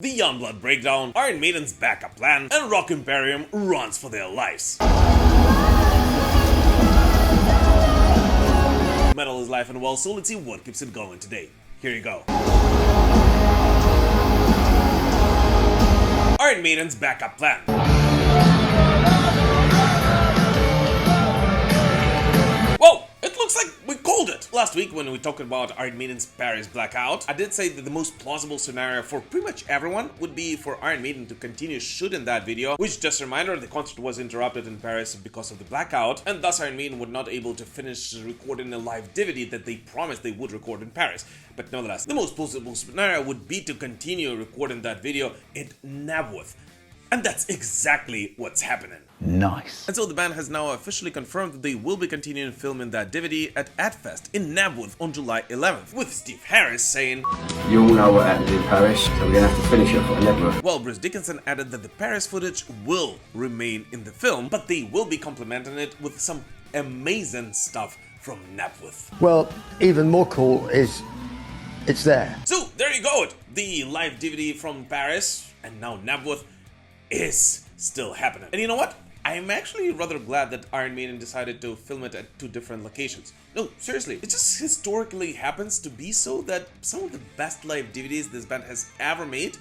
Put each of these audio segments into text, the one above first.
The Yungblud breakdown, Iron Maiden's backup plan, and ROCK Imperium runs for their lives. Metal is life and well, so let's see what keeps it going today. Here you go. Iron Maiden's backup plan. Whoa! It looks like we called it! Last week when we talked about Iron Maiden's Paris blackout, I did say that the most plausible scenario for pretty much everyone would be for Iron Maiden to continue shooting that video, which, just a reminder, the concert was interrupted in Paris because of the blackout, and thus Iron Maiden were not able to finish recording a live DVD that they promised they would record in Paris. But nonetheless, the most plausible scenario would be to continue recording that video in Knebworth. And that's exactly what's happening. Nice. And so the band has now officially confirmed that they will be continuing filming that DVD at AdFest in Knebworth on July 11th, with Steve Harris saying, "You all know what happened in Paris, so we're gonna have to finish it at Knebworth." While Bruce Dickinson added that the Paris footage will remain in the film, but they will be complementing it with some amazing stuff from Knebworth. Well, even more cool is it's there. So there you go, the live DVD from Paris, and now Knebworth, is still happening. And you know what? I'm actually rather glad that Iron Maiden decided to film it at two different locations. No, seriously, it just historically happens to be so that some of the best live DVDs this band has ever made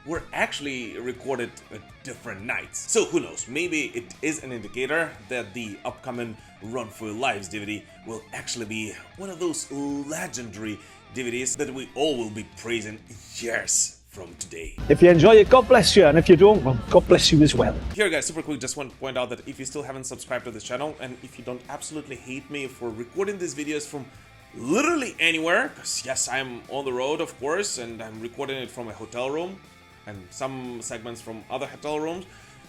were actually recorded at different nights. So who knows, maybe it is an indicator that the upcoming Run for Your Lives DVD will actually be one of those legendary DVDs that we all will be praising years from today. If you enjoy it, God bless you, and if you don't, well, God bless you as well. Here guys, super quick, just want to point out that if you still haven't subscribed to this channel, and if you don't absolutely hate me for recording these videos from literally anywhere, because yes, I'm on the road of course, and I'm recording it from a hotel room, and some segments from other hotel rooms,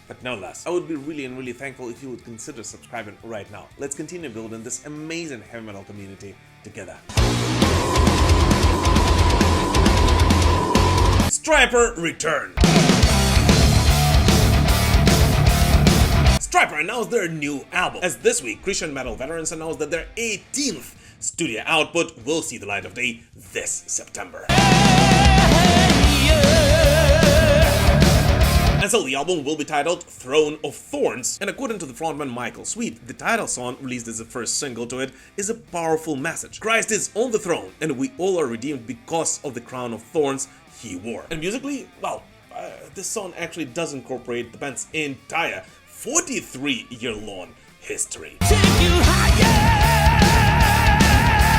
but nonetheless, I would be really thankful if you would consider subscribing right now. Let's continue building this amazing heavy metal community together. Stryper return. Stryper announced their new album, as this week Christian metal veterans announced that their 18th studio output will see the light of day this September. And so the album will be titled Throne of Thorns, and according to the frontman Michael Sweet, the title song, released as the first single to it, is a powerful message. Christ is on the throne, and we all are redeemed because of the crown of thorns he wore. And musically, well, this song actually does incorporate the band's entire 43-year-long history.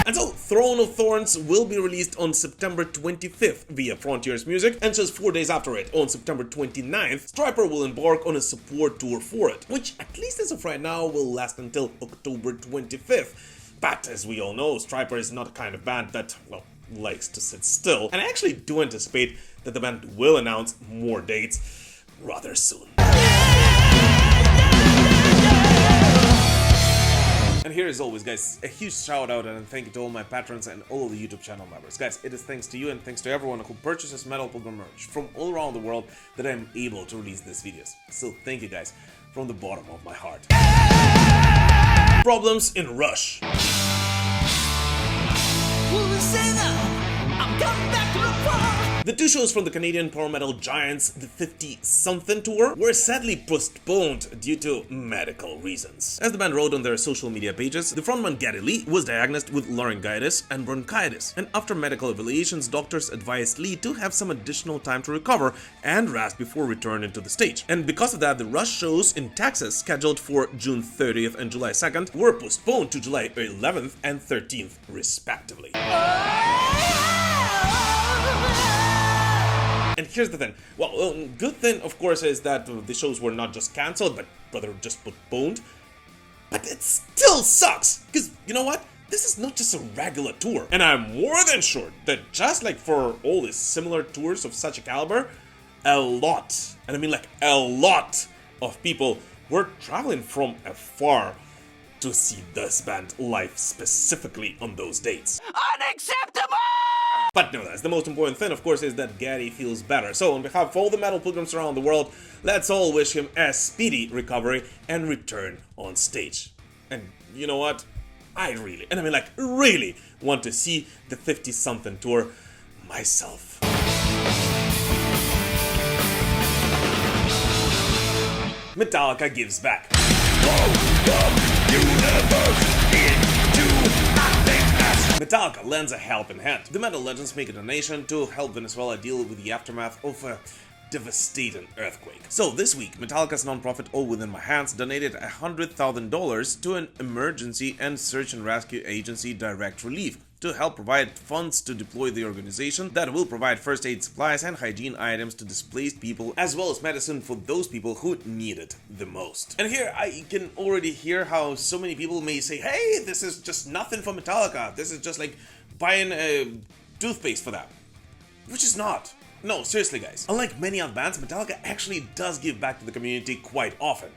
And so, Throne of Thorns will be released on September 25th via Frontiers Music, and just 4 days after it, on September 29th, Stryper will embark on a support tour for it, which, at least as of right now, will last until October 25th. But as we all know, Stryper is not a kind of band that, well, likes to sit still, and I actually do anticipate that the band will announce more dates rather soon. And here as always guys, a huge shout out and thank you to all my patrons and all of the YouTube channel members. Guys, it is thanks to you and thanks to everyone who purchases Metal Pilgrim merch from all around the world that I am able to release these videos. So thank you guys from the bottom of my heart. Problems in Rush. The two shows from the Canadian power metal giants, the 50-something tour, were sadly postponed due to medical reasons. As the band wrote on their social media pages, the frontman Gary Lee was diagnosed with laryngitis and bronchitis, and after medical evaluations, doctors advised Lee to have some additional time to recover and rest before returning to the stage. And because of that, the Rush shows in Texas, scheduled for June 30th and July 2nd, were postponed to July 11th and 13th, respectively. And here's the thing, well, good thing of course is that the shows were not just cancelled, but rather just postponed. But it still sucks, because you know what? This is not just a regular tour. And I'm more than sure that just like for all the similar tours of such a caliber, a lot, and I mean like a lot of people were traveling from afar to see this band live specifically on those dates. Unacceptable! But no, that's the most important thing, of course, is that Gary feels better. So on behalf of all the metal pilgrims around the world, let's all wish him a speedy recovery and return on stage. And you know what? I really, and I mean like really, want to see the 50-something tour myself. Metallica gives back. Metallica lends a helping hand. The metal legends make a donation to help Venezuela deal with the aftermath of a devastating earthquake. So this week, Metallica's nonprofit All Within My Hands donated $100,000 to an emergency and search and rescue agency, Direct Relief, to help provide funds to deploy the organization that will provide first aid supplies and hygiene items to displaced people, as well as medicine for those people who need it the most. And here I can already hear how so many people may say, hey, this is just nothing for Metallica, this is just like buying a toothpaste for that. Which is not. No, seriously guys, unlike many other bands, Metallica actually does give back to the community quite often.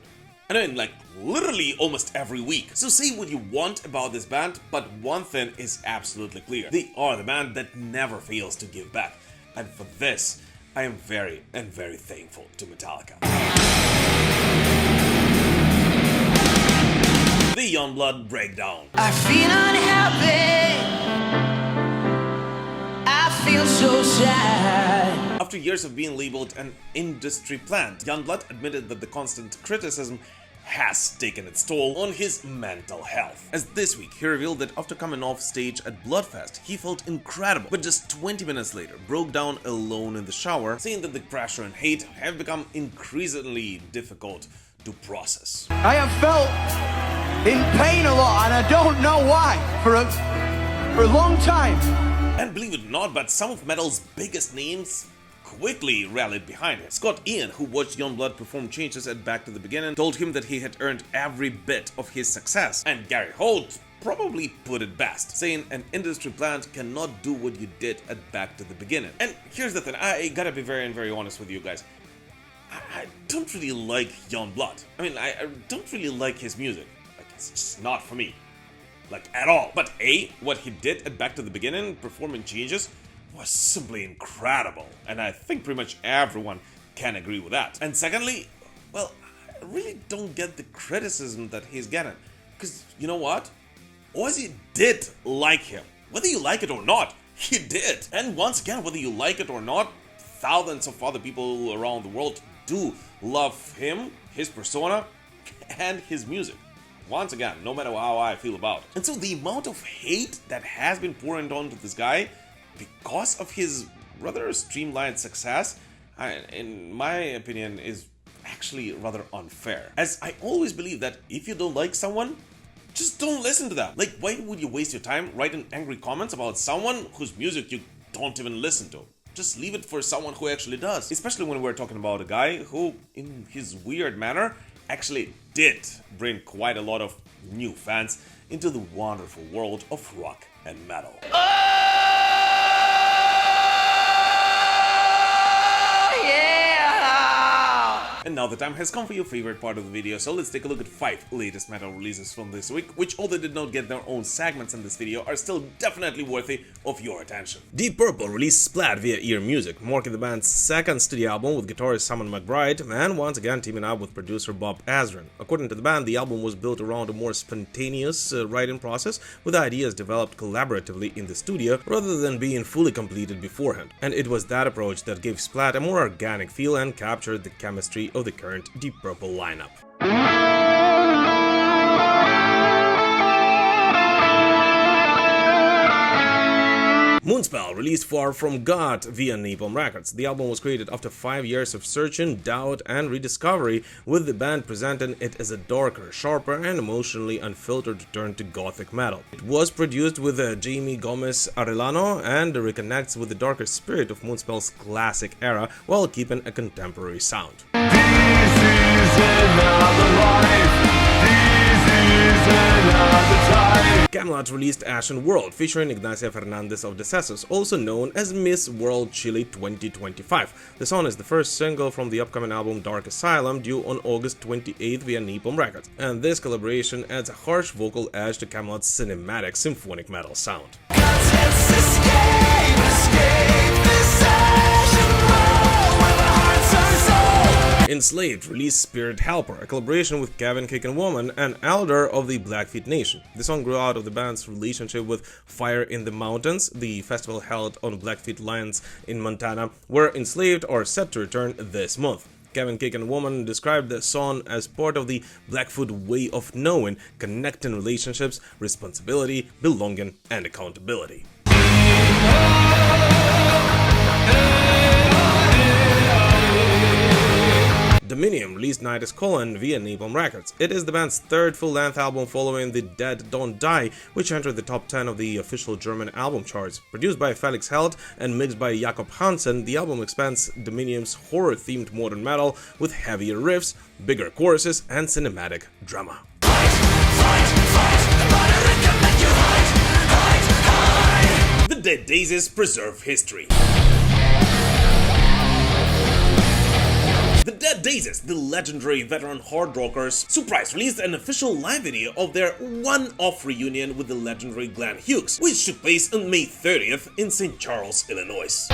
I mean, like, literally almost every week. So say what you want about this band, but one thing is absolutely clear. They are the band that never fails to give back. And for this, I am very thankful to Metallica. The Yungblud breakdown. I feel unhappy. I feel so sad. After years of being labeled an industry plant, Yungblud admitted that the constant criticism has taken its toll on his mental health. As this week, he revealed that after coming off stage at Bloodfest, he felt incredible, but just 20 minutes later broke down alone in the shower, saying that the pressure and hate have become increasingly difficult to process. I have felt in pain a lot, and I don't know why, for a long time. And believe it or not, but some of metal's biggest names quickly rallied behind him. Scott Ian, who watched Yungblud perform changes at Back to the Beginning, told him that he had earned every bit of his success. And Gary Holt probably put it best, saying an industry plant cannot do what you did at Back to the Beginning. And here's the thing, I gotta be very honest with you guys. I don't really like Yungblud. I mean, I don't really like his music. Like, it's just not for me. Like, at all. But A, what he did at Back to the Beginning, performing changes, was simply incredible. And I think pretty much everyone can agree with that. And secondly, well, I really don't get the criticism that he's getting. Because, you know what? Ozzy did like him. Whether you like it or not, he did. And once again, whether you like it or not, thousands of other people around the world do love him, his persona, and his music. Once again, no matter how I feel about it. And so the amount of hate that has been poured onto this guy because of his rather streamlined success, in my opinion, is actually rather unfair. As I always believe that if you don't like someone, just don't listen to them. Like, why would you waste your time writing angry comments about someone whose music you don't even listen to? Just leave it for someone who actually does. Especially when we're talking about a guy who, in his weird manner, actually did bring quite a lot of new fans into the wonderful world of rock and metal. And now the time has come for your favorite part of the video, so let's take a look at 5 latest metal releases from this week, which although did not get their own segments in this video, are still definitely worthy of your attention. Deep Purple released Splat via Ear Music, marking the band's second studio album with guitarist Simon McBride, and once again teaming up with producer Bob Ezrin. According to the band, the album was built around a more spontaneous writing process, with ideas developed collaboratively in the studio rather than being fully completed beforehand. And it was that approach that gave Splat a more organic feel and captured the chemistry of the current Deep Purple lineup. Moonspell released Far From God via Napalm Records. The album was created after 5 years of searching, doubt, and rediscovery, with the band presenting it as a darker, sharper, and emotionally unfiltered return to gothic metal. It was produced with Jamie Gomez Arellano and reconnects with the darker spirit of Moonspell's classic era while keeping a contemporary sound. Kamelot released Ashen World, featuring Ignacia Fernandez of Decessos, also known as Miss World Chile 2025. The song is the first single from the upcoming album Dark Asylum, due on August 28th via Napalm Records, and this collaboration adds a harsh vocal edge to Kamelot's cinematic symphonic metal sound. Enslaved released Spirit Helper, a collaboration with Kevin Kickin' Woman, an elder of the Blackfeet Nation. The song grew out of the band's relationship with Fire in the Mountains, the festival held on Blackfeet lands in Montana, where Enslaved are set to return this month. Kevin Cake and Woman described the song as part of the Blackfoot way of knowing, connecting relationships, responsibility, belonging, and accountability. Dominium released Night is Calling via Napalm Records. It is the band's third full-length album following The Dead Don't Die, which entered the top 10 of the official German album charts. Produced by Felix Held and mixed by Jakob Hansen, the album expands Dominium's horror-themed modern metal with heavier riffs, bigger choruses, and cinematic drama. The Dead Daisies preserve history. The Dead Daisies, the legendary veteran hard rockers, surprise released an official live video of their one-off reunion with the legendary Glenn Hughes, which took place on May 30th in St. Charles, Illinois.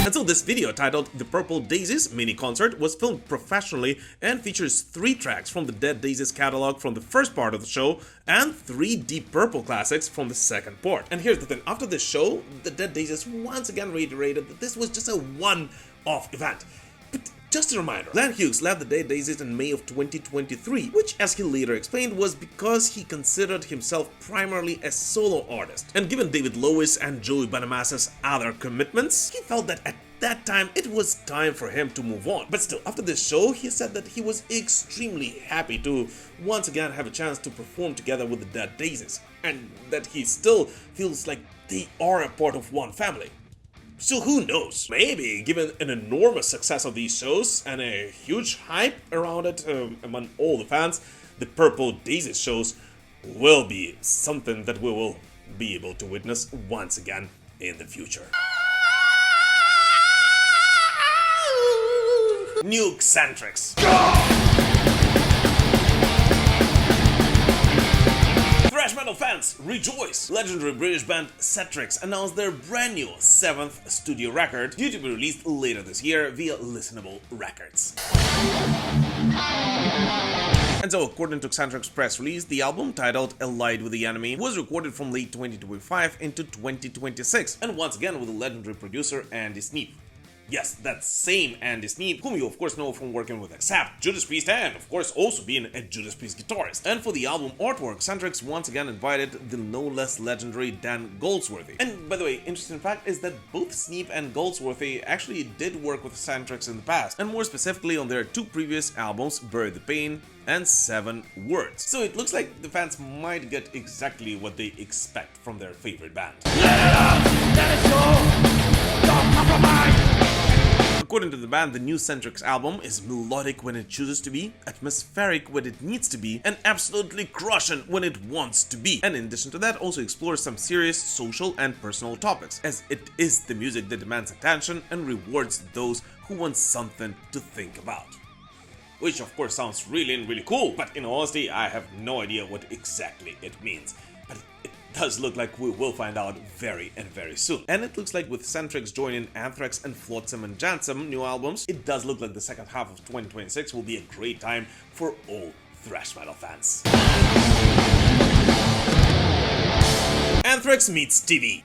And so this video, titled The Purple Daisies Mini Concert, was filmed professionally and features 3 tracks from the Dead Daisies catalog from the first part of the show and 3 Deep Purple classics from the second part. And here's the thing, after this show, the Dead Daisies once again reiterated that this was just a one-off event. But just a reminder, Glenn Hughes left the Dead Daisies in May of 2023, which, as he later explained, was because he considered himself primarily a solo artist. And given David Lowe's and Joey Bonamassa's other commitments, he felt that at that time it was time for him to move on. But still, after this show, he said that he was extremely happy to once again have a chance to perform together with the Dead Daisies, and that he still feels like they are a part of one family. So who knows, maybe given an enormous success of these shows and a huge hype around it among all the fans, the Purple Daisies shows will be something that we will be able to witness once again in the future. New Xentrix. Thrash metal fans, rejoice! Legendary British band Xentrix announced their brand new 7th studio record, due to be released later this year via Listenable Records. And so, according to Xentrix press release, the album, titled Allied with the Enemy, was recorded from late 2025 into 2026, and once again with the legendary producer Andy Sneap. Yes, that same Andy Sneap, whom you of course know from working with Accept, Judas Priest, and of course also being a Judas Priest guitarist. And for the album artwork, Xentrix once again invited the no less legendary Dan Goldsworthy. And by the way, interesting fact is that both Sneap and Goldsworthy actually did work with Xentrix in the past, and more specifically on their 2 previous albums, Bury the Pain and 7 Words. So it looks like the fans might get exactly what they expect from their favorite band. According to the band, the new Xentrix album is melodic when it chooses to be, atmospheric when it needs to be, and absolutely crushing when it wants to be. And in addition to that, also explores some serious social and personal topics, as it is the music that demands attention and rewards those who want something to think about. Which of course sounds really cool, but in honesty, I have no idea what exactly it means. But it does look like we will find out very soon. And it looks like with Xentrix joining Anthrax and Flotsam and Jetsam new albums, it does look like the second half of 2026 will be a great time for all thrash metal fans. Anthrax meets TV.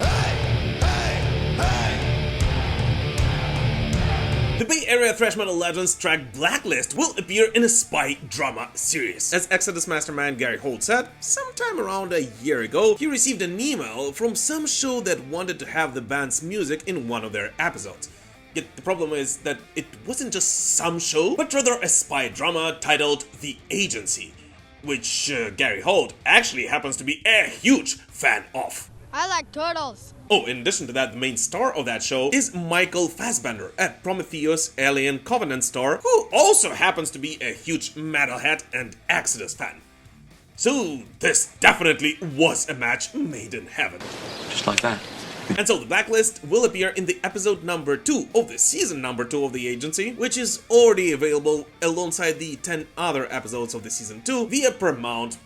The Bay Area thrash metal legends track Blacklist will appear in a spy drama series. As Exodus mastermind Gary Holt said, sometime around a year ago, he received an email from some show that wanted to have the band's music in one of their episodes. Yet the problem is that it wasn't just some show, but rather a spy drama titled The Agency, which Gary Holt actually happens to be a huge fan of. I like turtles. Oh, in addition to that, the main star of that show is Michael Fassbender, a Prometheus Alien Covenant star, who also happens to be a huge Metalhead and Exodus fan. So this definitely was a match made in heaven. Just like that. And so the Blacklist will appear in the episode number 2 of the season number 2 of The Agency, which is already available alongside the 10 other episodes of the season 2 via Paramount+.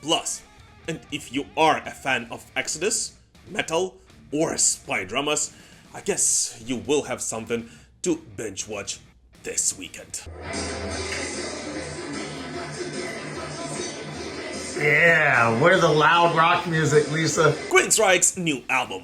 And if you are a fan of Exodus, metal, or spy dramas, I guess you will have something to binge watch this weekend. Yeah, where's the loud rock music, Lisa? Queensryche's new album.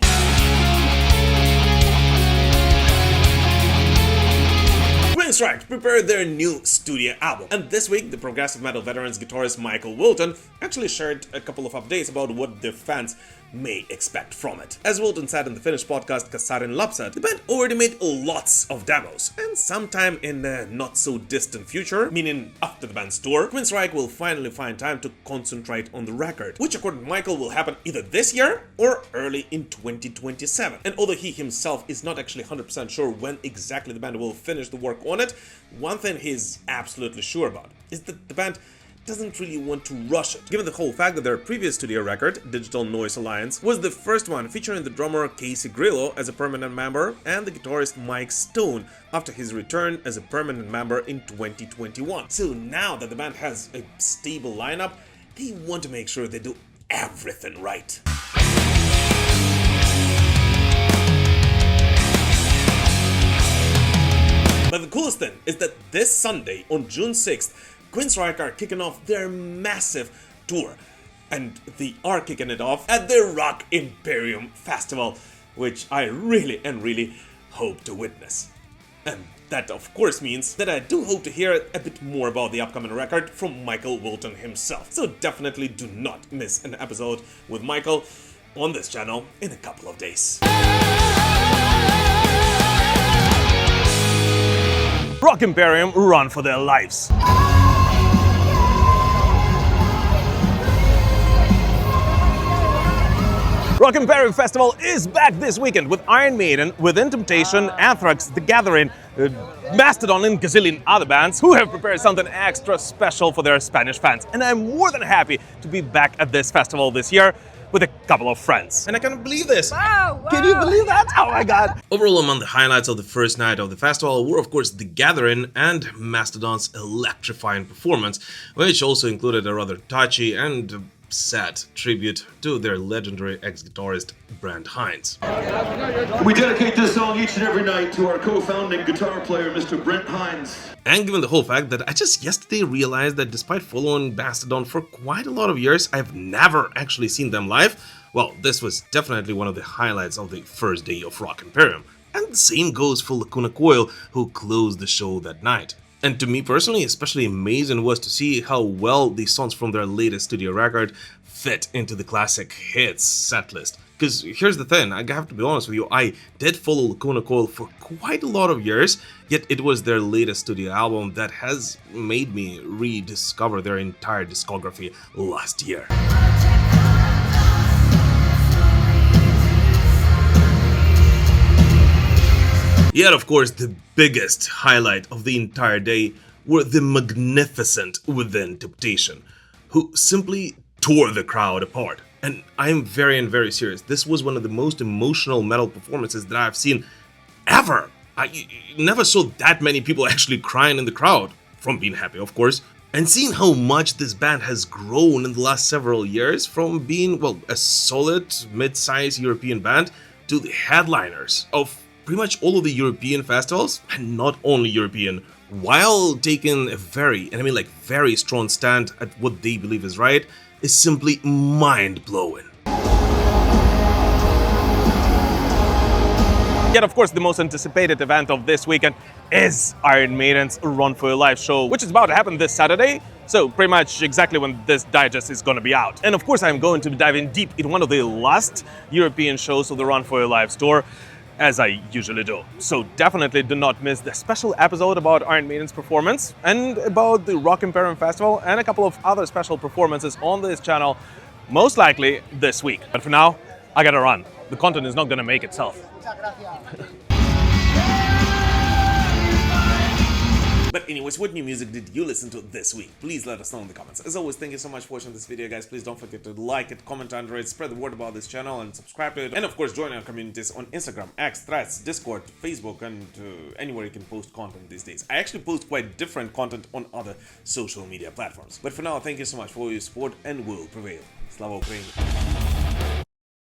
Queensryche prepared their new studio album, and this week the progressive metal veterans guitarist Michael Wilton actually shared a couple of updates about what their fans may expect from it. As Wilton said in the Finnish podcast Kasarin Lapset, the band already made lots of demos, and sometime in the not so distant future, meaning after the band's tour, Queensryche will finally find time to concentrate on the record, which according to Michael will happen either this year or early in 2027. And although he himself is not actually 100% sure when exactly the band will finish the work on it, one thing he's absolutely sure about is that the band doesn't really want to rush it, given the whole fact that their previous studio record, Digital Noise Alliance, was the first one featuring the drummer Casey Grillo as a permanent member and the guitarist Mike Stone after his return as a permanent member in 2021. So now that the band has a stable lineup, they want to make sure they do everything right. But the coolest thing is that this Sunday, on June 6th, Queensryche are kicking off their massive tour, and they are kicking it off at the ROCK IMPERIUM Festival, which I really hope to witness. And that of course means that I do hope to hear a bit more about the upcoming record from Michael Wilton himself. So definitely do not miss an episode with Michael on this channel in a couple of days. ROCK IMPERIUM run for their lives. ROCK IMPERIUM Festival is back this weekend with Iron Maiden, Within Temptation, Anthrax, The Gathering, Mastodon and gazillion other bands who have prepared something extra special for their Spanish fans. And I'm more than happy to be back at this festival this year with a couple of friends. And I can't believe this! Wow. Can you believe that? Oh my god! Overall, among the highlights of the first night of the festival were of course The Gathering and Mastodon's electrifying performance, which also included a rather touchy and sad tribute to their legendary ex-guitarist Brent Hinds. We dedicate this song each and every night to our co-founding guitar player, Mr. Brent Hinds. And given the whole fact that I just yesterday realized that despite following Mastodon for quite a lot of years, I've never actually seen them live, well, this was definitely one of the highlights of the first day of ROCK IMPERIUM. And the same goes for Lacuna Coil, who closed the show that night. And to me personally, especially amazing was to see how well the songs from their latest studio record fit into the classic hits setlist. Because here's the thing, I have to be honest with you, I did follow Lacuna Coil for quite a lot of years, yet it was their latest studio album that has made me rediscover their entire discography last year. Yet, of course, the biggest highlight of the entire day were the magnificent Within Temptation, who simply tore the crowd apart. And I'm very serious, this was one of the most emotional metal performances that I've seen ever. I never saw that many people actually crying in the crowd, from being happy, of course. And seeing how much this band has grown in the last several years, from being, well, a solid mid-sized European band to the headliners of pretty much all of the European festivals, and not only European, while taking a very, and I mean like very strong stand at what they believe is right, is simply mind-blowing. Yet of course the most anticipated event of this weekend is Iron Maiden's Run for Your Life show, which is about to happen this Saturday, so pretty much exactly when this digest is gonna be out. And of course I'm going to be diving deep in one of the last European shows of the Run for Your Life tour, as I usually do. So definitely do not miss the special episode about Iron Maiden's performance and about the ROCK IMPERIUM Festival and a couple of other special performances on this channel, most likely this week. But for now, I gotta run. The content is not gonna make itself. But anyways, what new music did you listen to this week? Please let us know in the comments. As always, thank you so much for watching this video, guys. Please don't forget to like it, comment under it, spread the word about this channel, and subscribe to it. And of course, join our communities on Instagram, X, Threads, Discord, Facebook, and anywhere you can post content these days. I actually post quite different content on other social media platforms. But for now, thank you so much for your support, and we'll prevail. Slava Ukraini!